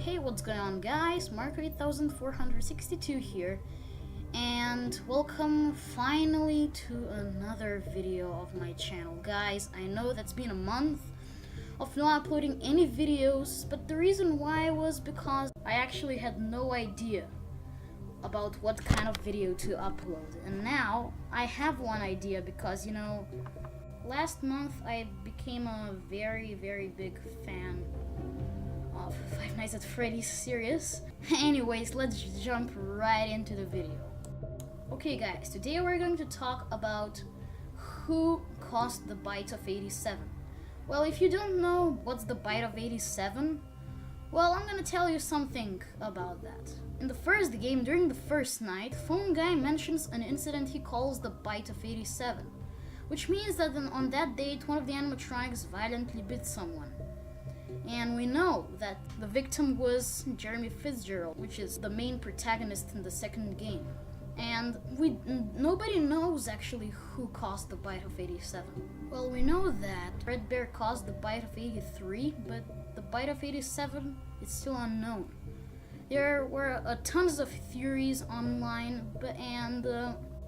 Hey, what's going on guys? Marco8462 here, and welcome finally to another video of my channel. Guys, I know that's been a month of not uploading any videos, but the reason why was because I actually had no idea about what kind of video to upload, and now I have one idea because, you know, last month I became a very big fan of Five Nights at Freddy's series. Anyways, let's jump right into the video. Okay guys, today we're going to talk about who caused the bite of 87. Well, if you don't know what's the bite of 87, well, I'm gonna tell you something about that. In the first game, during the first night, Phone Guy mentions an incident he calls the bite of 87, which means that on that date, one of the animatronics violently bit someone. And we know that the victim was Jeremy Fitzgerald, which is the main protagonist in the second game. And nobody knows actually who caused the bite of 87. Well, we know that Red Bear caused the bite of 83, but the bite of 87 is still unknown. There were tons of theories online,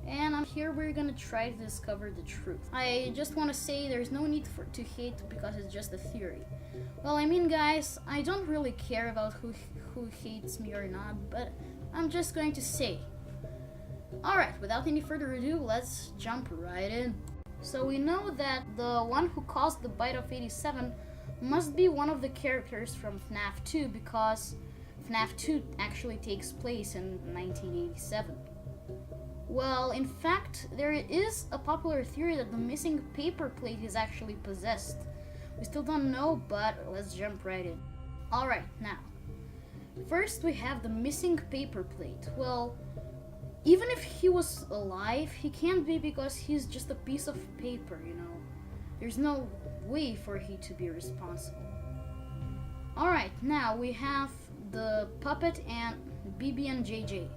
and here we're gonna try to discover the truth. I just want to say there's no need to hate because it's just a theory. Well, I mean guys, I don't really care about who hates me or not, but I'm just going to say. Alright, without any further ado, let's jump right in. So we know that the one who caused the bite of 87 must be one of the characters from FNAF 2, because FNAF 2 actually takes place in 1987. Well, in fact, there is a popular theory that the missing paper plate is actually possessed. We still don't know, but let's jump right in. Alright, now, first we have the missing paper plate. Well, even if he was alive, he can't be because he's just a piece of paper, you know. There's no way for he to be responsible. Alright, now we have the puppet and BB and JJ.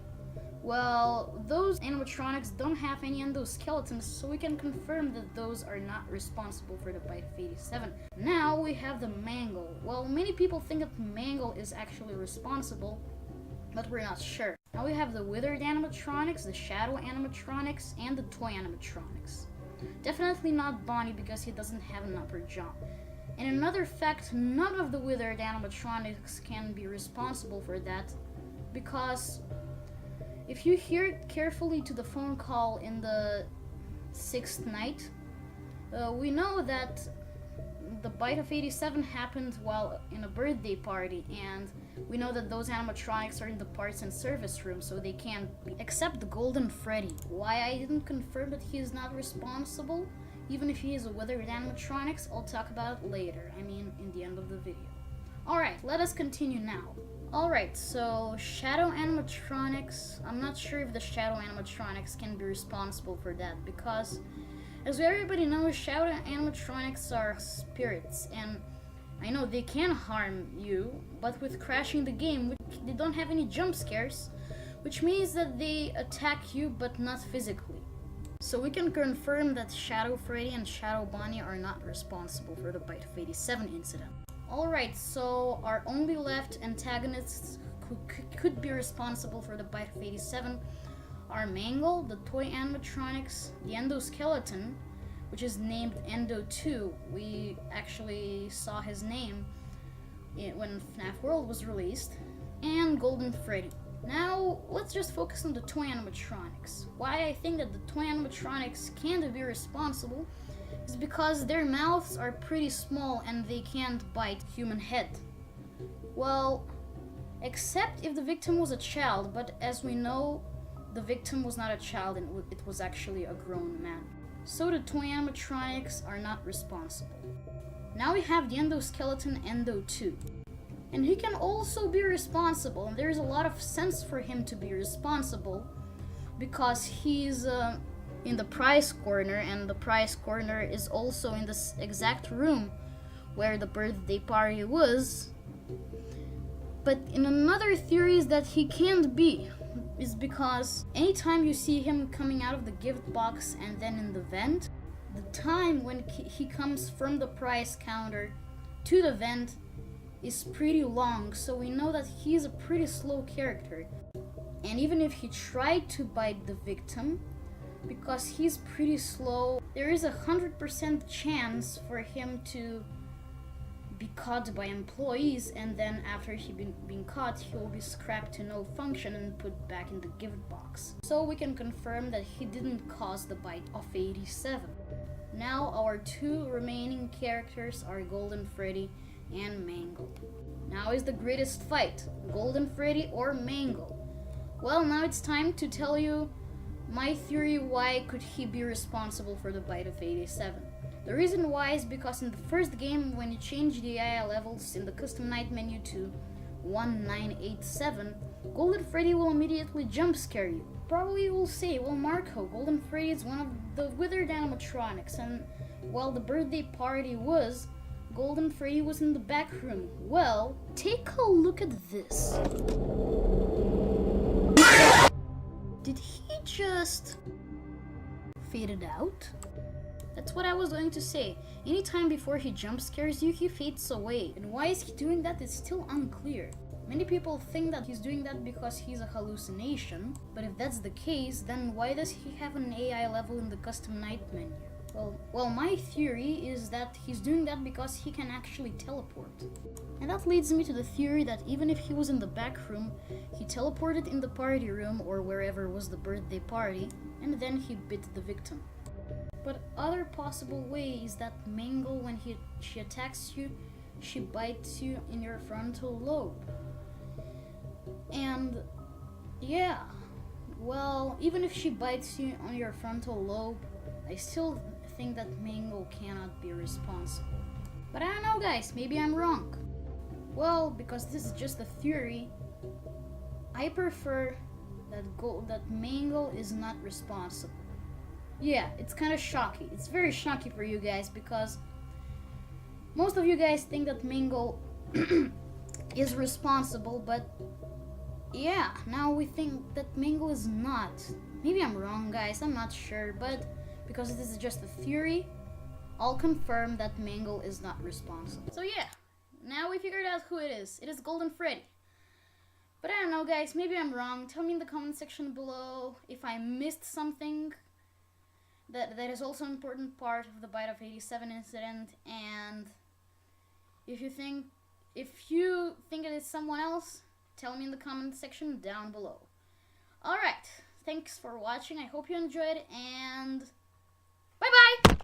Well, those animatronics don't have any endoskeletons, so we can confirm that those are not responsible for the bite of 87. Now we have the Mangle. Well, many people think that Mangle is actually responsible, but we're not sure. Now we have the withered animatronics, the shadow animatronics, and the toy animatronics. Definitely not Bonnie because he doesn't have an upper jaw. And another fact, none of the withered animatronics can be responsible for that, because if you hear carefully to the phone call in the 6th night, we know that the bite of 87 happened while in a birthday party, and we know that those animatronics are in the parts and service room, so they can't be, except the Golden Freddy. Why I didn't confirm that he is not responsible, even if he is a withered animatronics, I'll talk about it later, I mean in the end of the video. Alright, let us continue now. Alright, so shadow animatronics, I'm not sure if the shadow animatronics can be responsible for that, because as everybody knows, shadow animatronics are spirits, and I know they can harm you, but with crashing the game, they don't have any jump scares, which means that they attack you but not physically. So we can confirm that Shadow Freddy and Shadow Bonnie are not responsible for the bite of 87 incident. Alright, so our only left antagonists who could be responsible for the bite of 87 are Mangle, the toy animatronics, the endoskeleton, which is named Endo 2. We actually saw his name when FNAF World was released, and Golden Freddy. Now, let's just focus on the toy animatronics. Why I think that the toy animatronics can't be responsible is because their mouths are pretty small and they can't bite human head. Well, except if the victim was a child, but as we know, the victim was not a child and it was actually a grown man. So the toy animatronics are not responsible. Now we have the endoskeleton Endo 2. And he can also be responsible, and there's a lot of sense for him to be responsible because he's in the prize corner, and the prize corner is also in this exact room where the birthday party was. But in another theory is that he can't be, is because anytime you see him coming out of the gift box and then in the vent, the time when he comes from the prize counter to the vent is pretty long, so we know that he's a pretty slow character. And even if he tried to bite the victim, because he's pretty slow, there is 100% chance for him to be caught by employees, and then after he been caught, he will be scrapped to no function and put back in the gift box. So we can confirm that he didn't cause the bite of 87. Now our two remaining characters are Golden Freddy and Mangle. Now is the greatest fight, Golden Freddy or Mangle. Well, now it's time to tell you my theory why could he be responsible for the bite of 87. The reason why is because in the first game, when you change the AI levels in the custom night menu to 1987, Golden Freddy will immediately jump scare you. Probably you will say, well Marco, Golden Freddy is one of the withered animatronics, and while the birthday party was, Golden Freddy was in the back room. Well, take a look at this. Did he just fade out? That's what I was going to say. Anytime before he jump scares you, he fades away. And why is he doing that is still unclear. Many people think that he's doing that because he's a hallucination, but if that's the case, then why does he have an AI level in the custom night menu? Well, my theory is that he's doing that because he can actually teleport. And that leads me to the theory that even if he was in the back room, he teleported in the party room or wherever was the birthday party, and then he bit the victim. But other possible way is that Mangle, when she attacks you, she bites you in your frontal lobe. And yeah, well, even if she bites you on your frontal lobe, I still think that Mangle cannot be responsible. But I don't know guys, maybe I'm wrong. Well, because this is just a theory, I prefer that Mangle is not responsible. Yeah, it's kind of shocking. It's very shocking for you guys because most of you guys think that Mangle is responsible, but yeah, now we think that Mangle is not. Maybe I'm wrong guys, I'm not sure, but because this is just a theory, I'll confirm that Mangle is not responsible. So yeah, now we figured out who it is. It is Golden Freddy. But I don't know guys, maybe I'm wrong. Tell me in the comment section below if I missed something that is also an important part of the bite of 87 incident, and if you think it is someone else, tell me in the comment section down below. Alright, thanks for watching, I hope you enjoyed, and bye bye!